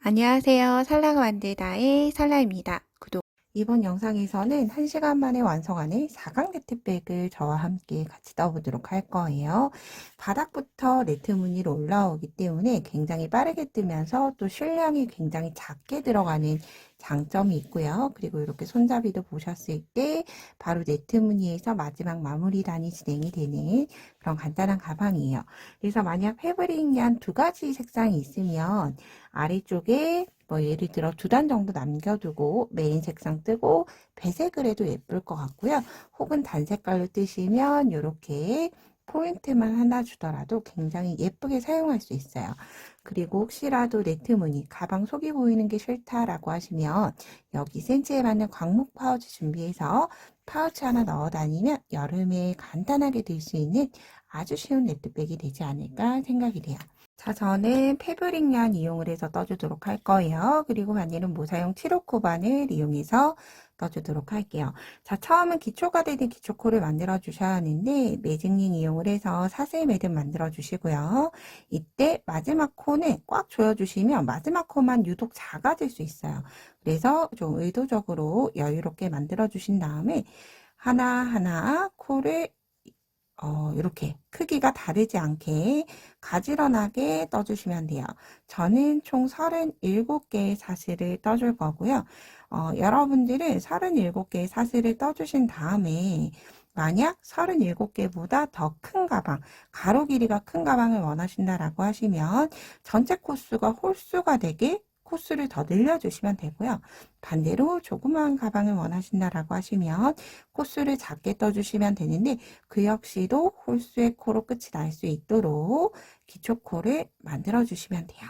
안녕하세요. 살라가 만들다의 살라입니다. 이번 영상에서는 1시간 만에 완성하는 4강 네트백을 저와 함께 같이 떠보도록 할 거예요. 바닥부터 네트 무늬로 올라오기 때문에 굉장히 빠르게 뜨면서 또 실량이 굉장히 작게 들어가는 장점이 있고요. 그리고 이렇게 손잡이도 보셨을 때 바로 네트 무늬에서 마지막 마무리란이 진행이 되는 그런 간단한 가방이에요. 그래서 만약 패브릭 양 두 가지 색상이 있으면 아래쪽에 예를 들어 2단 정도 남겨두고 메인 색상 뜨고 배색을 해도 예쁠 것 같고요. 혹은 단색깔로 뜨시면 이렇게 포인트만 하나 주더라도 굉장히 예쁘게 사용할 수 있어요. 그리고 혹시라도 네트 무늬, 가방 속이 보이는 게 싫다라고 하시면 여기 센치에 맞는 광목 파우치 준비해서 파우치 하나 넣어 다니면 여름에 간단하게 들 수 있는 아주 쉬운 네트백이 되지 않을까 생각이 돼요. 자, 저는 패브릭 양 이용을 해서 떠주도록 할 거예요. 그리고 반일은 모사용 7호 코반을 이용해서 떠주도록 할게요. 자, 처음은 기초가 되는 기초코를 만들어 주셔야 하는데 매직링 이용을 해서 사슬 매듭 만들어 주시고요. 이때 마지막 코는 꽉 조여주시면 마지막 코만 유독 작아질 수 있어요. 그래서 좀 의도적으로 여유롭게 만들어 주신 다음에 하나하나 코를 이렇게 크기가 다르지 않게 가지런하게 떠주시면 돼요. 저는 총 37개의 사슬을 떠줄 거고요. 여러분들은 37개의 사슬을 떠주신 다음에 만약 37개보다 더 큰 가방, 가로 길이가 큰 가방을 원하신다라고 하시면 전체 코수가 홀수가 되게 코수를 더 늘려주시면 되고요. 반대로 조그마한 가방을 원하신다라고 하시면 코수를 작게 떠주시면 되는데 그 역시도 홀수의 코로 끝이 날 수 있도록 기초코를 만들어 주시면 돼요.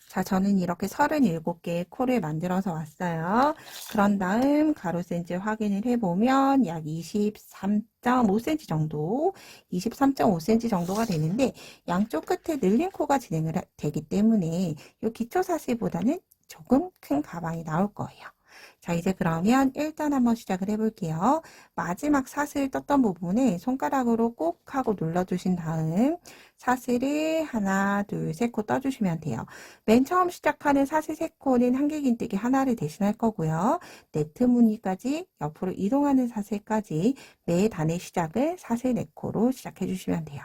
자, 저는 이렇게 37개의 코를 만들어서 왔어요. 그런 다음 가로 센치 확인을 해보면 약 23.5cm 정도, 23.5cm 정도가 되는데 양쪽 끝에 늘린 코가 진행을 되기 때문에 이 기초 사슬보다는 조금 큰 가방이 나올 거예요. 자, 이제 그러면 일단 한번 시작을 해볼게요. 마지막 사슬 떴던 부분에 손가락으로 꼭 하고 눌러주신 다음 사슬을 하나, 둘, 셋 코 떠주시면 돼요. 맨 처음 시작하는 사슬 3코는 한길긴뜨기 하나를 대신할 거고요. 네트 무늬까지 옆으로 이동하는 사슬까지 매 단의 시작을 사슬 4코로 시작해 주시면 돼요.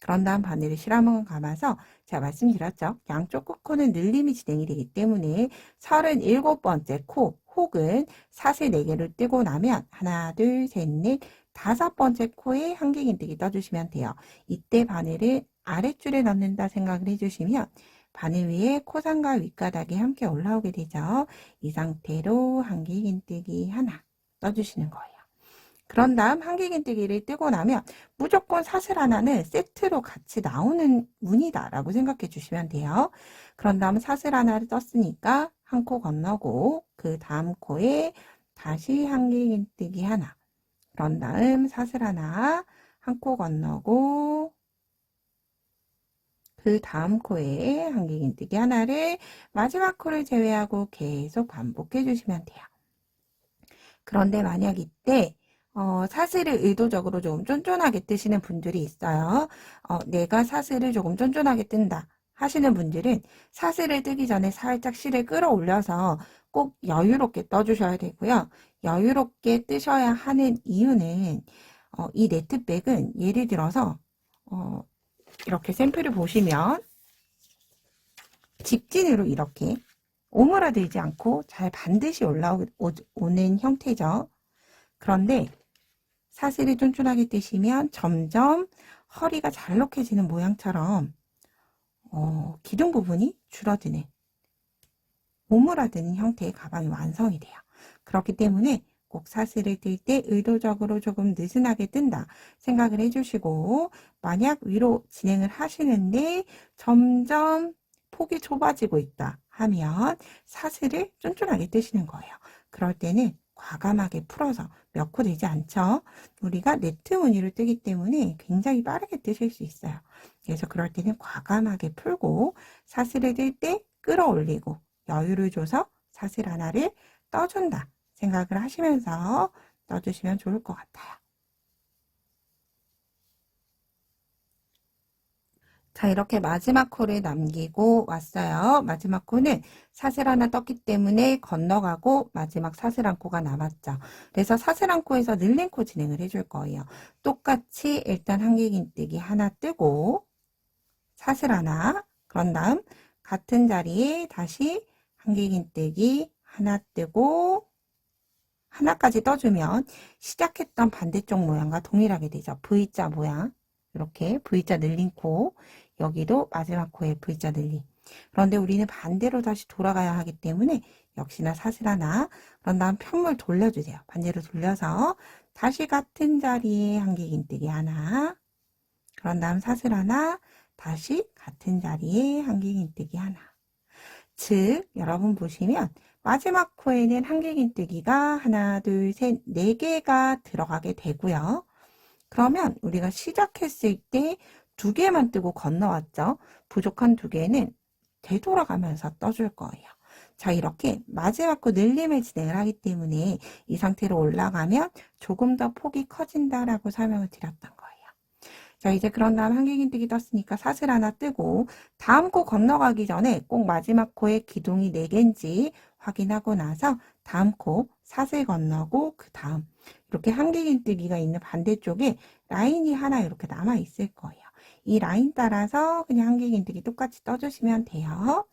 그런 다음 바늘을 실함을 감아서 제가 말씀드렸죠. 양쪽 끝코는 늘림이 진행이 되기 때문에 37번째 코 혹은 사슬 4개를 뜨고 나면 하나, 둘, 셋, 넷, 5번째 코에 한길긴뜨기 떠주시면 돼요. 이때 바늘을 아랫줄에 넣는다 생각을 해주시면 바늘 위에 코상과 윗가닥이 함께 올라오게 되죠. 이 상태로 한길긴뜨기 하나 떠주시는 거예요. 그런 다음 한길긴뜨기를 뜨고 나면 무조건 사슬 하나는 세트로 같이 나오는 무늬다라고 생각해 주시면 돼요. 그런 다음 사슬 하나를 떴으니까 한 코 건너고 그 다음 코에 다시 한길긴뜨기 하나. 그런 다음 사슬 하나 한 코 건너고 그 다음 코에 한길긴뜨기 하나를 마지막 코를 제외하고 계속 반복해 주시면 돼요. 그런데 만약 이때 사슬을 의도적으로 조금 쫀쫀하게 뜨시는 분들이 있어요. 내가 사슬을 조금 쫀쫀하게 뜬다 하시는 분들은 사슬을 뜨기 전에 살짝 실을 끌어올려서 꼭 여유롭게 떠주셔야 되고요. 여유롭게 뜨셔야 하는 이유는 이 네트백은 예를 들어서 이렇게 샘플을 보시면 직진으로 이렇게 오므라들지 않고 잘 반드시 올라오는 형태죠. 그런데 사슬이 쫀쫀하게 뜨시면 점점 허리가 잘록해지는 모양처럼 기둥 부분이 줄어드는 오므라드는 형태의 가방이 완성이 돼요. 그렇기 때문에 꼭 사슬을 뜰 때 의도적으로 조금 느슨하게 뜬다 생각을 해주시고 만약 위로 진행을 하시는데 점점 폭이 좁아지고 있다 하면 사슬을 쫀쫀하게 뜨시는 거예요. 그럴 때는 과감하게 풀어서 몇 코 되지 않죠. 우리가 네트 무늬를 뜨기 때문에 굉장히 빠르게 뜨실 수 있어요. 그래서 그럴 때는 과감하게 풀고 사슬을 뜰 때 끌어올리고 여유를 줘서 사슬 하나를 떠준다 생각을 하시면서 떠주시면 좋을 것 같아요. 자, 이렇게 마지막 코를 남기고 왔어요. 마지막 코는 사슬 하나 떴기 때문에 건너가고 마지막 사슬 한 코가 남았죠. 그래서 사슬 한 코에서 늘린 코 진행을 해줄 거예요. 똑같이 일단 한길긴뜨기 하나 뜨고 사슬 하나, 그런 다음 같은 자리에 다시 한길긴뜨기 하나 뜨고 하나까지 떠주면 시작했던 반대쪽 모양과 동일하게 되죠. V자 모양. 이렇게 V자 늘린 코, 여기도 마지막 코에 V자 늘림. 그런데 우리는 반대로 다시 돌아가야 하기 때문에 역시나 사슬 하나, 그런 다음 편물 돌려주세요. 반대로 돌려서 다시 같은 자리에 한길긴뜨기 하나, 그런 다음 사슬 하나, 다시 같은 자리에 한길긴뜨기 하나. 즉, 여러분 보시면 마지막 코에는 한길긴뜨기가 하나, 둘, 셋, 네 개가 들어가게 되고요. 그러면 우리가 시작했을 때 두 개만 뜨고 건너왔죠. 부족한 두 개는 되돌아가면서 떠줄 거예요. 자, 이렇게 마지막 코 늘림을 진행을 하기 때문에 이 상태로 올라가면 조금 더 폭이 커진다라고 설명을 드렸던 거예요. 자, 이제 그런 다음 한길긴뜨기 떴으니까 사슬 하나 뜨고 다음 코 건너가기 전에 꼭 마지막 코에 기둥이 4개인지 확인하고 나서 다음 코 사슬 건너고 그 다음 이렇게 한길긴뜨기가 있는 반대쪽에 라인이 하나 이렇게 남아 있을 거예요. 이 라인 따라서 그냥 한길긴뜨기 똑같이 떠주시면 돼요.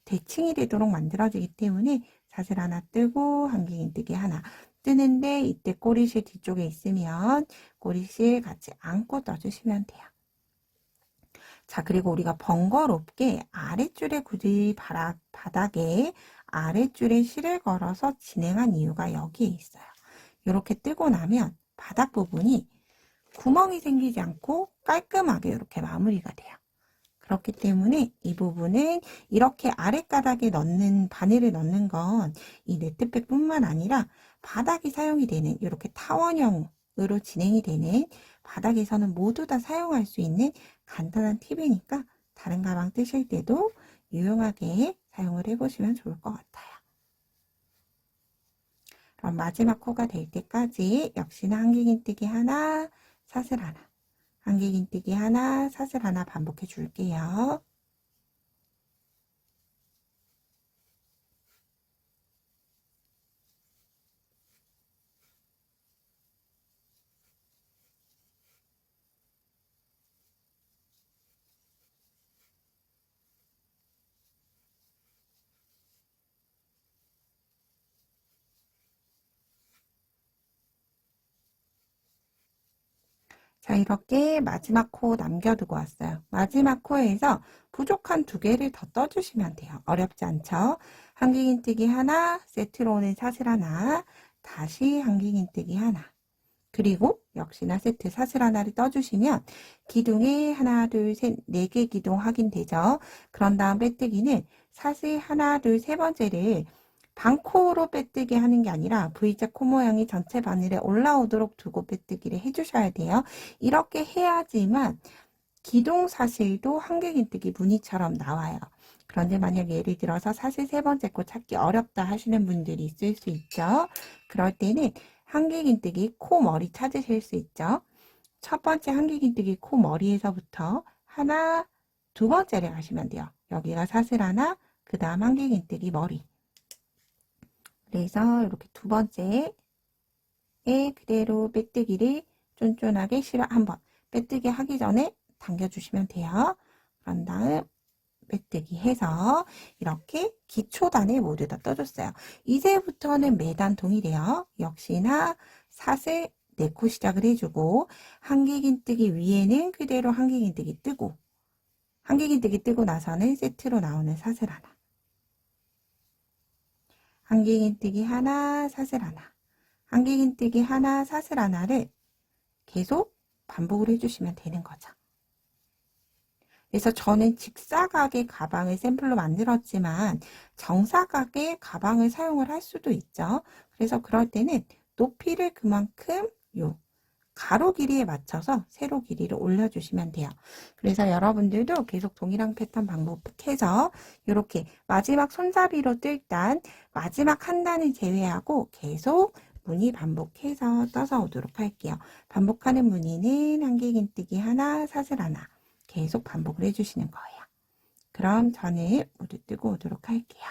대칭이 되도록 만들어지기 때문에 사슬 하나 뜨고 한길긴뜨기 하나 뜨는데 이때 꼬리실 뒤쪽에 있으면 꼬리실 같이 안고 떠주시면 돼요. 자, 그리고 우리가 번거롭게 아랫줄에 굳이 바닥에 아랫줄에 실을 걸어서 진행한 이유가 여기에 있어요. 이렇게 뜨고 나면 바닥 부분이 구멍이 생기지 않고 깔끔하게 이렇게 마무리가 돼요. 그렇기 때문에 이 부분은 이렇게 아랫가닥에 넣는 바늘을 넣는 건 이 네트백 뿐만 아니라 바닥이 사용이 되는 이렇게 타원형으로 진행이 되는 바닥에서는 모두 다 사용할 수 있는 간단한 팁이니까 다른 가방 뜨실 때도 유용하게 사용을 해보시면 좋을 것 같아요. 그럼 마지막 코가 될 때까지 역시나 한길긴뜨기 하나, 사슬 하나, 한길긴뜨기 하나, 사슬 하나 반복해 줄게요. 자, 이렇게 마지막 코 남겨두고 왔어요. 마지막 코에서 부족한 두 개를 더 떠주시면 돼요. 어렵지 않죠? 한길긴뜨기 하나, 세트로 오는 사슬 하나, 다시 한길긴뜨기 하나. 그리고 역시나 세트 사슬 하나를 떠주시면 기둥에 하나, 둘, 셋, 4개 기둥 확인되죠? 그런 다음 빼뜨기는 사슬 하나, 둘, 세 번째를 반코로 빼뜨기 하는 게 아니라 V자 코 모양이 전체 바늘에 올라오도록 두고 빼뜨기를 해주셔야 돼요. 이렇게 해야지만 기둥 사슬도 한길긴뜨기 무늬처럼 나와요. 그런데 만약 예를 들어서 사슬 세 번째 코 찾기 어렵다 하시는 분들이 있을 수 있죠. 그럴 때는 한길긴뜨기 코 머리 찾으실 수 있죠. 첫 번째 한길긴뜨기 코 머리에서부터 하나, 두 번째를 하시면 돼요. 여기가 사슬 하나, 그 다음 한길긴뜨기 머리. 그래서 이렇게 두 번째에 그대로 빼뜨기를 쫀쫀하게 실어 한번 빼뜨기 하기 전에 당겨주시면 돼요. 그런 다음 빼뜨기 해서 이렇게 기초단을 모두 다 떠줬어요. 이제부터는 매단 동일해요. 역시나 사슬 4코 시작을 해주고 한길긴뜨기 위에는 그대로 한길긴뜨기 뜨고 한길긴뜨기 뜨고 나서는 세트로 나오는 사슬 하나, 한길긴뜨기 하나, 사슬 하나, 한길긴뜨기 하나, 사슬 하나를 계속 반복을 해주시면 되는 거죠. 그래서 저는 직사각의 가방을 샘플로 만들었지만 정사각의 가방을 사용을 할 수도 있죠. 그래서 그럴 때는 높이를 그만큼 요 가로 길이에 맞춰서 세로 길이를 올려주시면 돼요. 그래서 여러분들도 계속 동일한 패턴 반복해서 이렇게 마지막 손잡이로 뜰 단, 마지막 한 단을 제외하고 계속 무늬 반복해서 떠서 오도록 할게요. 반복하는 무늬는 한길긴뜨기 하나, 사슬 하나. 계속 반복을 해주시는 거예요. 그럼 저는 모두 뜨고 오도록 할게요.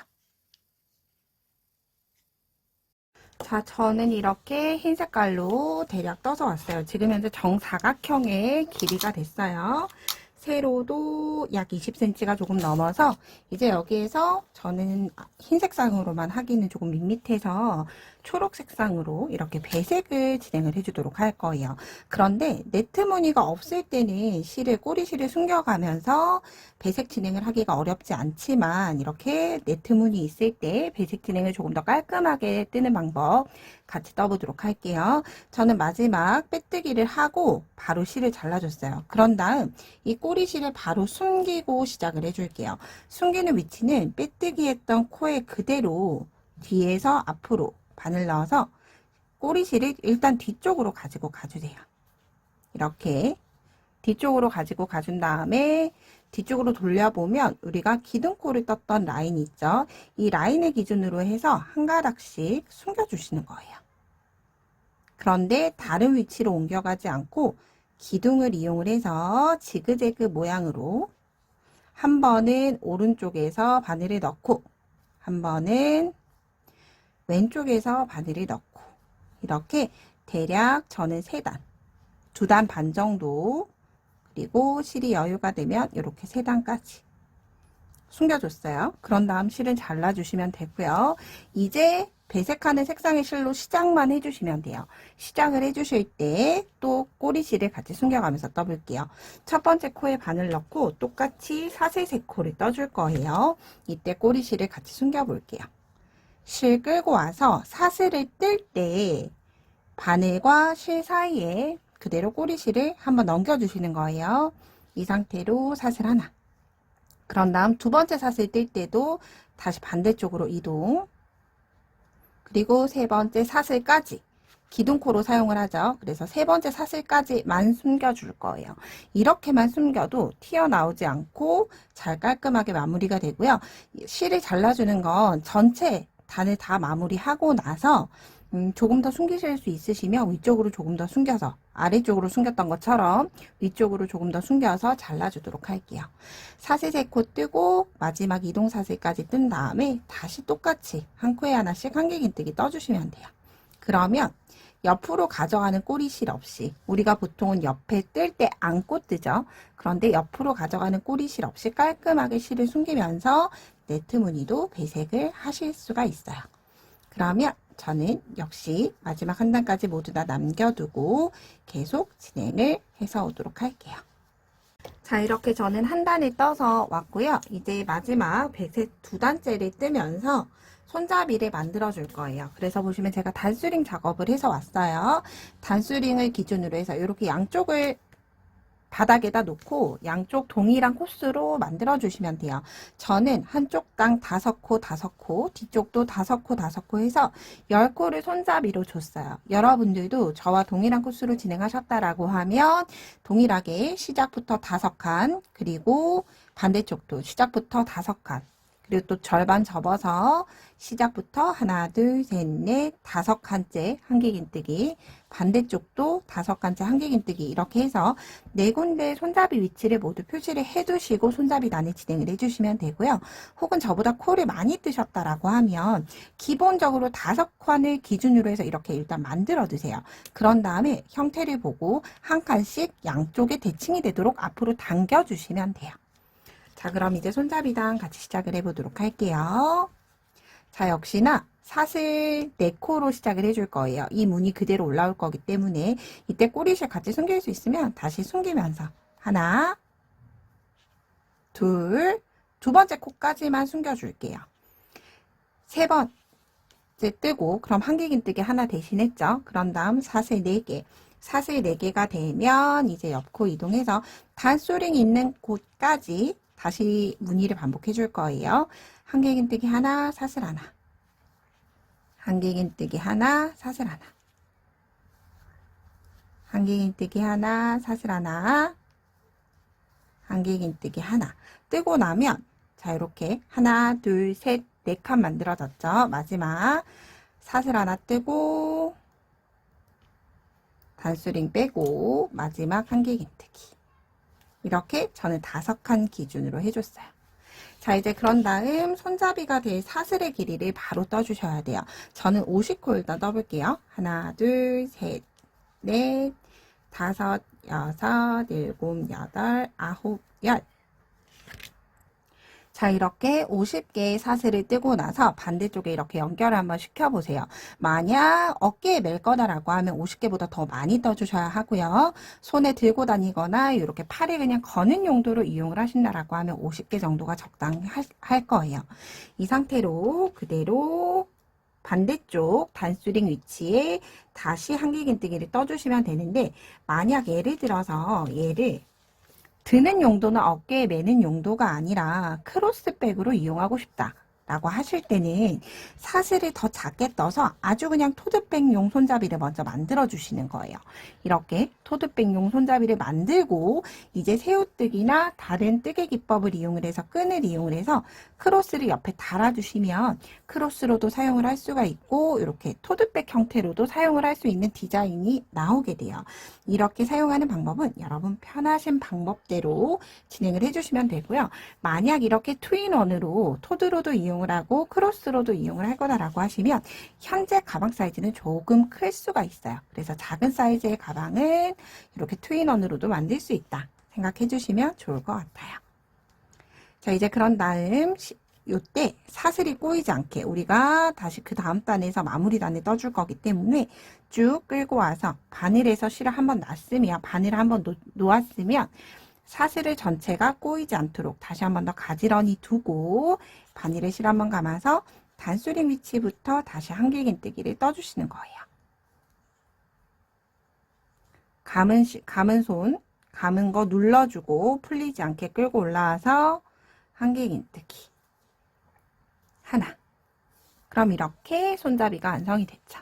자, 저는 이렇게 흰 색깔로 대략 떠서 왔어요. 지금 현재 정사각형의 길이가 됐어요. 세로도 약 20cm가 조금 넘어서 이제 여기에서 저는 흰 색상으로만 하기는 조금 밋밋해서 초록 색상으로 이렇게 배색을 진행을 해주도록 할 거예요. 그런데 네트 무늬가 없을 때는 꼬리실을 숨겨가면서 배색 진행을 하기가 어렵지 않지만 이렇게 네트 무늬 있을 때 배색 진행을 조금 더 깔끔하게 뜨는 방법 같이 떠보도록 할게요. 저는 마지막 빼뜨기를 하고 바로 실을 잘라줬어요. 그런 다음 이 꼬리실을 바로 숨기고 시작을 해줄게요. 숨기는 위치는 빼뜨기 했던 코에 그대로 뒤에서 앞으로 바늘 넣어서 꼬리실을 일단 뒤쪽으로 가지고 가주세요. 이렇게 뒤쪽으로 가지고 가준 다음에 뒤쪽으로 돌려보면 우리가 기둥코를 떴던 라인이 있죠. 이 라인을 기준으로 해서 한 가닥씩 숨겨주시는 거예요. 그런데 다른 위치로 옮겨가지 않고 기둥을 이용을 해서 지그재그 모양으로 한 번은 오른쪽에서 바늘을 넣고 한 번은 왼쪽에서 바늘을 넣고 이렇게 대략 저는 3단, 2단 반 정도 그리고 실이 여유가 되면 이렇게 3단까지 숨겨줬어요. 그런 다음 실은 잘라주시면 되고요. 이제 배색하는 색상의 실로 시작만 해주시면 돼요. 시작을 해주실 때 또 꼬리실을 같이 숨겨가면서 떠볼게요. 첫 번째 코에 바늘 넣고 똑같이 사슬 3코를 떠줄 거예요. 이때 꼬리실을 같이 숨겨볼게요. 실 끌고 와서 사슬을 뜰 때 바늘과 실 사이에 그대로 꼬리실을 한번 넘겨주시는 거예요. 이 상태로 사슬 하나. 그런 다음 두 번째 사슬 뜰 때도 다시 반대쪽으로 이동. 그리고 세 번째 사슬까지 기둥코로 사용을 하죠. 그래서 세 번째 사슬까지만 숨겨줄 거예요. 이렇게만 숨겨도 튀어나오지 않고 잘 깔끔하게 마무리가 되고요. 실을 잘라주는 건 전체 단을 다 마무리하고 나서 조금 더 숨기실 수 있으시면 위쪽으로 조금 더 숨겨서 아래쪽으로 숨겼던 것처럼 위쪽으로 조금 더 숨겨서 잘라주도록 할게요. 사슬 3코 뜨고 마지막 이동 사슬까지 뜬 다음에 다시 똑같이 한 코에 하나씩 한길긴뜨기 떠주시면 돼요. 그러면 옆으로 가져가는 꼬리실 없이 우리가 보통은 옆에 뜰 때 안고 뜨죠. 그런데 옆으로 가져가는 꼬리실 없이 깔끔하게 실을 숨기면서 네트 무늬도 배색을 하실 수가 있어요. 그러면 저는 역시 마지막 한 단까지 모두 다 남겨두고 계속 진행을 해서 오도록 할게요. 자, 이렇게 저는 한 단을 떠서 왔고요. 이제 마지막 배색 2단째를 뜨면서 손잡이를 만들어 줄 거예요. 그래서 보시면 제가 단수링 작업을 해서 왔어요. 단수링을 기준으로 해서 이렇게 양쪽을 바닥에다 놓고 양쪽 동일한 코스로 만들어 주시면 돼요. 저는 한쪽당 5코 5코, 뒤쪽도 5코 5코 해서 10코를 손잡이로 줬어요. 여러분들도 저와 동일한 코스로 진행하셨다라고 하면 동일하게 시작부터 5칸, 그리고 반대쪽도 시작부터 5칸, 그리고 또 절반 접어서 시작부터 하나, 둘, 셋, 넷, 5칸째 한길긴뜨기, 반대쪽도 5칸째 한길긴뜨기 이렇게 해서 4군데 손잡이 위치를 모두 표시를 해두시고 손잡이 단을 진행을 해주시면 되고요. 혹은 저보다 코를 많이 뜨셨다라고 하면 기본적으로 5칸을 기준으로 해서 이렇게 일단 만들어 두세요. 그런 다음에 형태를 보고 한 칸씩 양쪽에 대칭이 되도록 앞으로 당겨주시면 돼요. 자, 그럼 이제 손잡이단 같이 시작을 해보도록 할게요. 자, 역시나 사슬 4코로 시작을 해줄 거예요. 이 무늬 그대로 올라올 거기 때문에 이때 꼬리실 같이 숨길 수 있으면 다시 숨기면서 하나, 둘, 두 번째 코까지만 숨겨줄게요. 세 번째 뜨고 그럼 한길긴뜨기 하나 대신했죠. 그런 다음 사슬 4개. 사슬 4개가 되면 이제 옆코 이동해서 단소링 있는 곳까지 다시 무늬를 반복해 줄 거예요. 한길긴뜨기 하나, 사슬 하나. 한길긴뜨기 하나, 사슬 하나. 한길긴뜨기 하나, 사슬 하나. 한길긴뜨기 하나. 뜨고 나면 자, 이렇게 하나, 둘, 셋, 4칸 만들어졌죠. 마지막 사슬 하나 뜨고 단수링 빼고 마지막 한길긴뜨기. 이렇게 저는 5칸 기준으로 해줬어요. 자, 이제 그런 다음 손잡이가 될 사슬의 길이를 바로 떠주셔야 돼요. 저는 50코 일단 떠볼게요. 하나, 둘, 셋, 넷, 다섯, 여섯, 일곱, 여덟, 아홉, 열. 자, 이렇게 50개의 사슬을 뜨고 나서 반대쪽에 이렇게 연결을 한번 시켜보세요. 만약 어깨에 멜 거다라고 하면 50개보다 더 많이 떠주셔야 하고요. 손에 들고 다니거나 이렇게 팔에 그냥 거는 용도로 이용을 하신다라고 하면 50개 정도가 적당히 할 거예요. 이 상태로 그대로 반대쪽 단수링 위치에 다시 한길긴뜨기를 떠주시면 되는데, 만약 예를 들어서 얘를 드는 용도는 어깨에 매는 용도가 아니라 크로스백으로 이용하고 싶다 라고 하실 때는 사슬을 더 작게 떠서 아주 그냥 토드백용 손잡이를 먼저 만들어 주시는 거예요. 이렇게 토드백용 손잡이를 만들고 이제 새우뜨기나 다른 뜨개 기법을 이용을 해서 끈을 이용을 해서 크로스를 옆에 달아 주시면 크로스로도 사용을 할 수가 있고 이렇게 토드백 형태로도 사용을 할 수 있는 디자인이 나오게 돼요. 이렇게 사용하는 방법은 여러분 편하신 방법대로 진행을 해주시면 되고요. 만약 이렇게 투인원으로 토드로도 이용을 하고 크로스로도 이용을 할 거다라고 하시면 현재 가방 사이즈는 조금 클 수가 있어요. 그래서 작은 사이즈의 가방은 이렇게 투인원으로도 만들 수 있다 생각해 주시면 좋을 것 같아요. 자, 이제 그런 다음 요때 사슬이 꼬이지 않게 우리가 다시 그 다음 단에서 마무리 단에 떠줄 거기 때문에 쭉 끌고 와서 바늘에서 실을 한번 놨으면, 바늘을 한번 놓았으면 사슬을 전체가 꼬이지 않도록 다시 한번 더 가지런히 두고 바늘에 실 한번 감아서 단수링 위치부터 다시 한길긴뜨기를 떠주시는 거예요. 감은 손, 감은 거 눌러주고 풀리지 않게 끌고 올라와서 한길긴뜨기 하나. 그럼 이렇게 손잡이가 완성이 됐죠.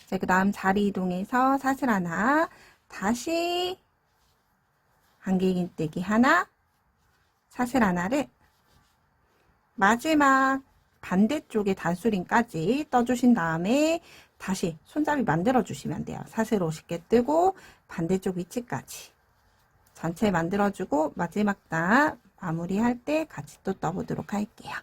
이제 그 다음 자리 이동해서 사슬 하나, 다시 한길긴뜨기 하나, 사슬 하나를 마지막 반대쪽에 단수링까지 떠주신 다음에 다시 손잡이 만들어 주시면 돼요. 사슬 50개 뜨고 반대쪽 위치까지 전체 만들어 주고 마지막 단 마무리할 때 같이 또 떠보도록 할게요.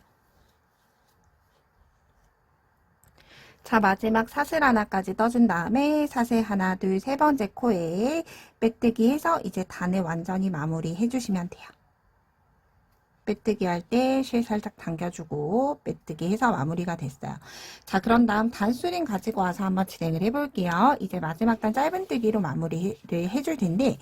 자, 마지막 사슬 하나까지 떠준 다음에 사슬 하나, 둘, 세 번째 코에 빼뜨기 해서 이제 단을 완전히 마무리 해주시면 돼요. 빼뜨기 할 때 실 살짝 당겨주고 빼뜨기 해서 마무리가 됐어요. 자, 그런 다음 단수링 가지고 와서 한번 진행을 해볼게요. 이제 마지막 단 짧은뜨기로 마무리를 해줄 텐데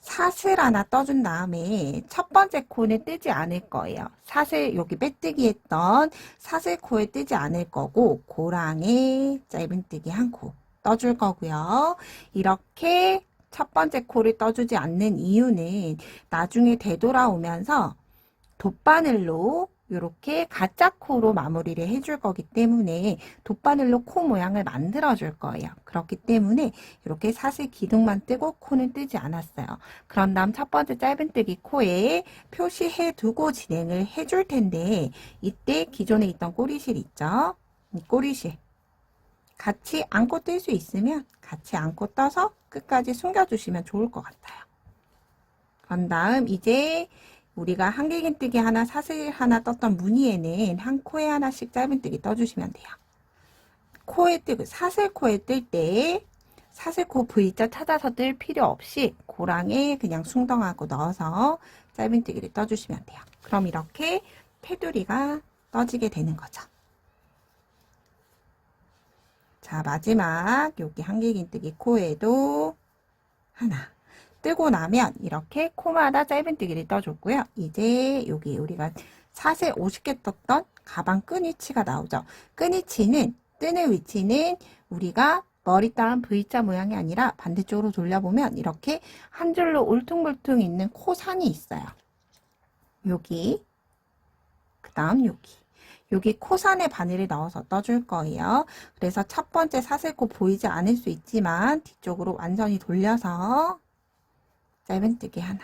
사슬 하나 떠준 다음에 첫 번째 코는 뜨지 않을 거예요. 사슬 여기 빼뜨기 했던 사슬 코에 뜨지 않을 거고 고랑에 짧은뜨기 한 코 떠줄 거고요. 이렇게 첫 번째 코를 떠주지 않는 이유는 나중에 되돌아오면서 돗바늘로 이렇게 가짜 코로 마무리를 해줄 거기 때문에 돗바늘로 코 모양을 만들어 줄 거예요. 그렇기 때문에 이렇게 사슬 기둥만 뜨고 코는 뜨지 않았어요. 그런 다음 첫 번째 짧은뜨기 코에 표시해 두고 진행을 해줄 텐데 이때 기존에 있던 꼬리실 있죠? 이 꼬리실 같이 안고 뜰 수 있으면 같이 안고 떠서 끝까지 숨겨주시면 좋을 것 같아요. 그런 다음 이제 우리가 한길긴뜨기 하나, 사슬 하나 떴던 무늬에는 한 코에 하나씩 짧은뜨기 떠주시면 돼요. 코에 뜨고 사슬 코에 뜰 때 사슬코 V자 찾아서 뜰 필요 없이 고랑에 그냥 숭덩하고 넣어서 짧은뜨기를 떠주시면 돼요. 그럼 이렇게 테두리가 떠지게 되는 거죠. 자, 마지막 여기 한길긴뜨기 코에도 하나 뜨고 나면 이렇게 코마다 짧은뜨기를 떠줬고요. 이제 여기 우리가 사슬 50개 떴던 가방 끈 위치가 나오죠. 끈 위치는 뜨는 위치는 우리가 머리 따른 V자 모양이 아니라 반대쪽으로 돌려보면 이렇게 한 줄로 울퉁불퉁 있는 코산이 있어요. 여기 그 다음 여기 코산에 바늘을 넣어서 떠줄 거예요. 그래서 첫 번째 사슬코 보이지 않을 수 있지만 뒤쪽으로 완전히 돌려서 짧은뜨기 하나.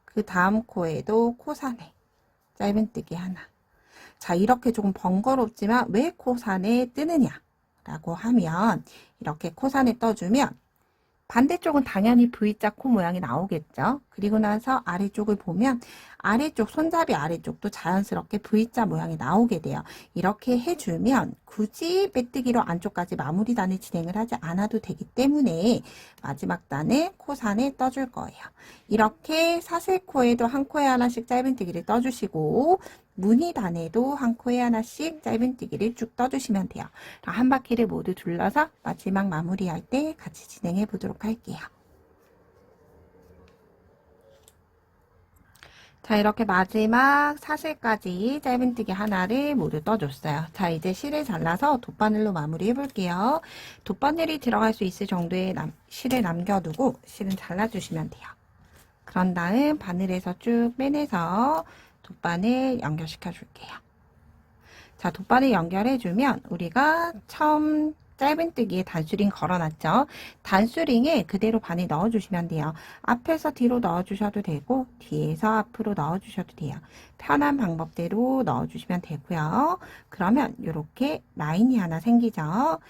그 다음 코에도 코산에 짧은뜨기 하나. 자, 이렇게 조금 번거롭지만 왜 코산에 뜨느냐 라고 하면 이렇게 코산에 떠주면 반대쪽은 당연히 V자 코 모양이 나오겠죠. 그리고 나서 아래쪽을 보면 아래쪽, 손잡이 아래쪽도 자연스럽게 V자 모양이 나오게 돼요. 이렇게 해주면 굳이 빼뜨기로 안쪽까지 마무리 단을 진행을 하지 않아도 되기 때문에 마지막 단을 코산에 떠줄 거예요. 이렇게 사슬코에도 한 코에 하나씩 짧은뜨기를 떠주시고 무늬단에도 한 코에 하나씩 짧은뜨기를 쭉 떠주시면 돼요. 한 바퀴를 모두 둘러서 마지막 마무리할 때 같이 진행해 보도록 할게요. 자, 이렇게 마지막 사슬까지 짧은뜨기 하나를 모두 떠줬어요. 자, 이제 실을 잘라서 돗바늘로 마무리 해볼게요. 돗바늘이 들어갈 수 있을 정도의 실을 남겨두고 실은 잘라주시면 돼요. 그런 다음 바늘에서 쭉 빼내서 돗바늘 연결시켜 줄게요. 자, 돗바늘 연결해주면 우리가 처음 짧은뜨기에 단수링 걸어놨죠. 단수링에 그대로 바늘 넣어주시면 돼요. 앞에서 뒤로 넣어주셔도 되고 뒤에서 앞으로 넣어주셔도 돼요. 편한 방법대로 넣어주시면 되고요. 그러면 이렇게 라인이 하나 생기죠.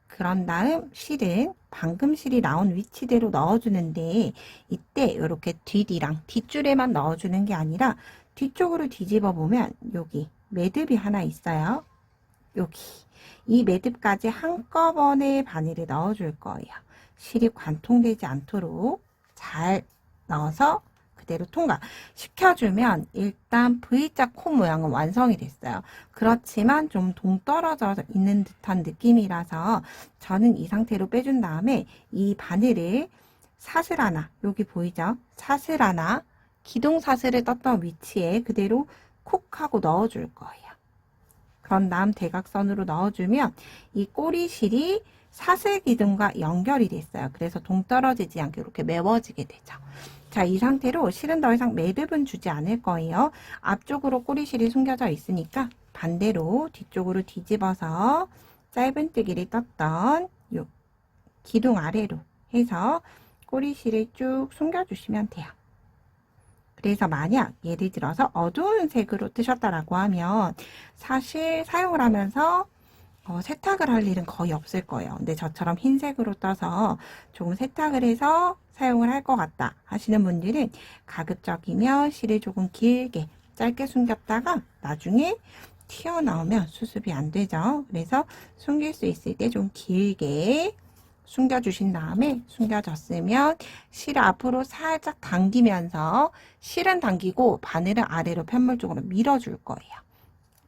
그런 다음 실은 방금 실이 나온 위치대로 넣어주는데 이때 이렇게 뒤랑 뒷줄에만 넣어주는 게 아니라 뒤쪽으로 뒤집어 보면 여기 매듭이 하나 있어요. 여기 이 매듭까지 한꺼번에 바늘을 넣어줄 거예요. 실이 관통되지 않도록 잘 넣어서 그대로 통과시켜주면 일단 V자 코 모양은 완성이 됐어요. 그렇지만 좀 동떨어져 있는 듯한 느낌이라서 저는 이 상태로 빼준 다음에 이 바늘을 사슬 하나, 여기 보이죠? 사슬 하나, 기둥 사슬을 떴던 위치에 그대로 콕 하고 넣어줄 거예요. 그런 다음 대각선으로 넣어주면 이 꼬리실이 사슬 기둥과 연결이 됐어요. 그래서 동떨어지지 않게 이렇게 메워지게 되죠. 자, 이 상태로 실은 더 이상 매듭은 주지 않을 거예요. 앞쪽으로 꼬리실이 숨겨져 있으니까 반대로 뒤쪽으로 뒤집어서 짧은뜨기를 떴던 요 기둥 아래로 해서 꼬리실을 쭉 숨겨주시면 돼요. 그래서 만약 예를 들어서 어두운 색으로 뜨셨다라고 하면 사실 사용을 하면서 세탁을 할 일은 거의 없을 거예요. 근데 저처럼 흰색으로 떠서 조금 세탁을 해서 사용을 할 것 같다 하시는 분들은 가급적이면 실을 조금 길게 짧게 숨겼다가 나중에 튀어나오면 수습이 안 되죠. 그래서 숨길 수 있을 때 좀 길게 숨겨주신 다음에 숨겨졌으면 실을 앞으로 살짝 당기면서 실은 당기고 바늘은 아래로 편물 쪽으로 밀어줄 거예요.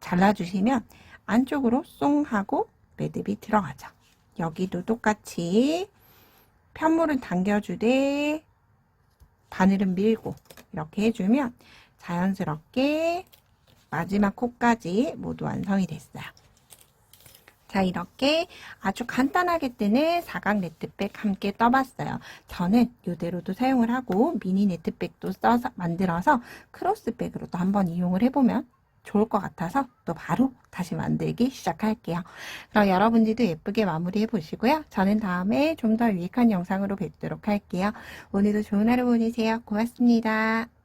잘라주시면 안쪽으로 쏙 하고 매듭이 들어가죠. 여기도 똑같이 편물은 당겨주되 바늘은 밀고 이렇게 해주면 자연스럽게 마지막 코까지 모두 완성이 됐어요. 자, 이렇게 아주 간단하게 뜨는 사각 네트백 함께 떠봤어요. 저는 이대로도 사용을 하고 미니 네트백도 만들어서 크로스백으로도 한번 이용을 해보면 좋을 것 같아서 또 바로 다시 만들기 시작할게요. 그럼 여러분들도 예쁘게 마무리해 보시고요. 저는 다음에 좀 더 유익한 영상으로 뵙도록 할게요. 오늘도 좋은 하루 보내세요. 고맙습니다.